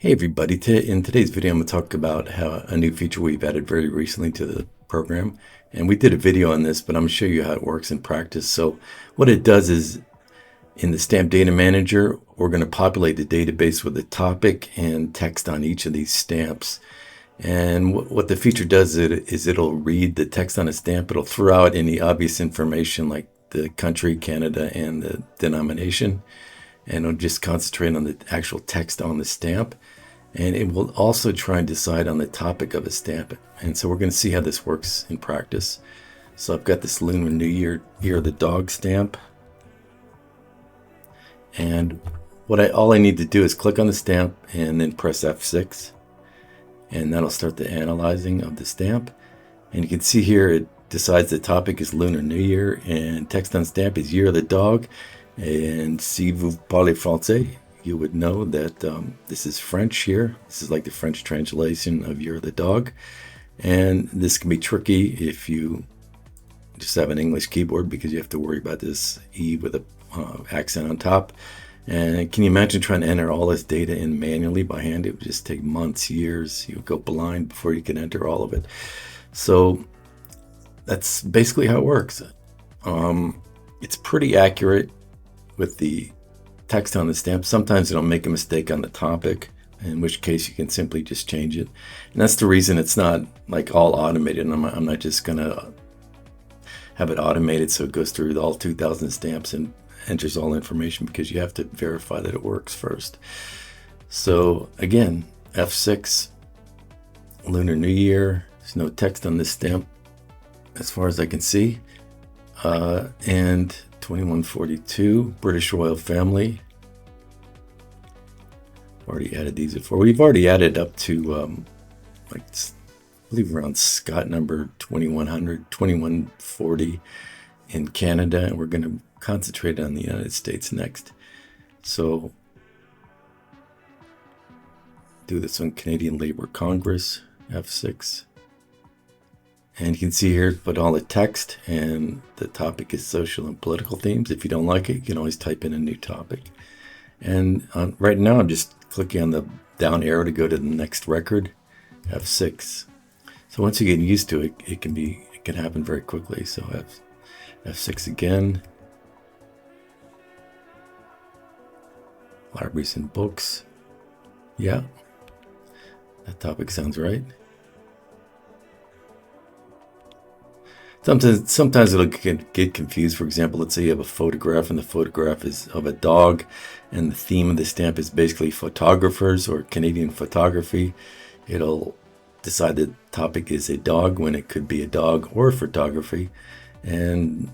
Hey everybody, in today's video I'm going to talk about how a new feature we've added very recently to the program. And we did a video on this, but I'm going to show you how it works in practice. So what it does is in the Stamp Data Manager, we're going to populate the database with a topic and text on each of these stamps. And what the feature does is it'll read the text on a stamp. It'll throw out any obvious information like the country, Canada, and the denomination. And it'll just concentrate on the actual text on the stamp. And it will also try and decide on the topic of a stamp. And so we're going to see how this works in practice. So I've got this Lunar New Year of the dog stamp. And all I need to do is click on the stamp and then press F6. And that'll start the analyzing of the stamp. And you can see here it decides the topic is Lunar New Year and text on stamp is Year of the Dog. And si vous parlez français, you would know that this is French here. This is like the French translation of Year of the Dog. And this can be tricky if you just have an English keyboard because you have to worry about this E with a accent on top. And can you imagine trying to enter all this data in manually by hand? It would just take months, years. You would go blind before you can enter all of it. So that's basically how it works. It's pretty accurate with the text on the stamp. Sometimes it'll make a mistake on the topic, in which case you can simply just change it. And that's the reason it's not like all automated. I'm not just gonna have it automated so it goes through all 2,000 stamps and enters all information, because you have to verify that it works first. So again, F6, Lunar New Year. There's no text on this stamp as far as I can see. And 2142, British Royal Family. Already added these before. We've already added up to I believe around Scott number 2100, 2140 in Canada, and we're going to concentrate on the United States next. So do this on Canadian Labour Congress, F6. And you can see here, put all the text, and the topic is social and political themes. If you don't like it, you can always type in a new topic. And right now, I'm just clicking on the down arrow to go to the next record, F6. So once you get used to it, it can happen very quickly. So F6 again. Libraries and books. Yeah, that topic sounds right. Sometimes it'll get confused. For example, let's say you have a photograph and the photograph is of a dog and the theme of the stamp is basically photographers or Canadian photography. It'll decide the topic is a dog when it could be a dog or photography. And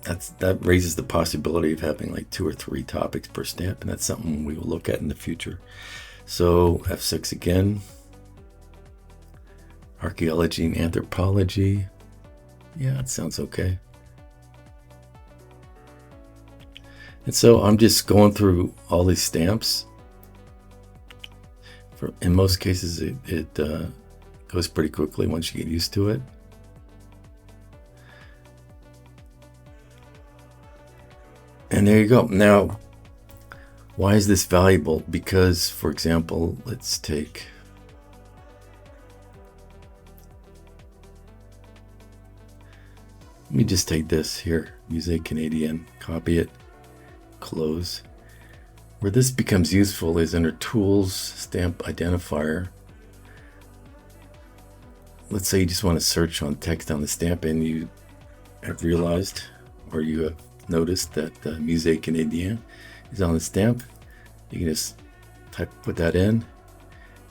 that raises the possibility of having like 2 or 3 topics per stamp, and that's something we will look at in the future. So F6 again. Archaeology and anthropology. Yeah, it sounds okay. And so I'm just going through all these stamps. In most cases, it goes pretty quickly once you get used to it. And there you go. Now, why is this valuable? Because, for example, let's take... Let me just take this here, Musée Canadien, copy it, close. Where this becomes useful is under Tools, Stamp Identifier. Let's say you just want to search on text on the stamp and you have realized, or you have noticed that Musée Canadien is on the stamp. You can just put that in,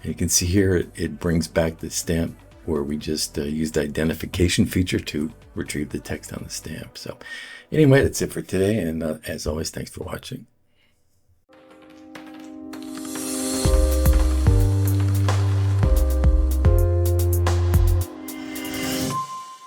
and you can see here it brings back the stamp where we just used the identification feature to retrieve the text on the stamp. So anyway, that's it for today, and as always, thanks for watching.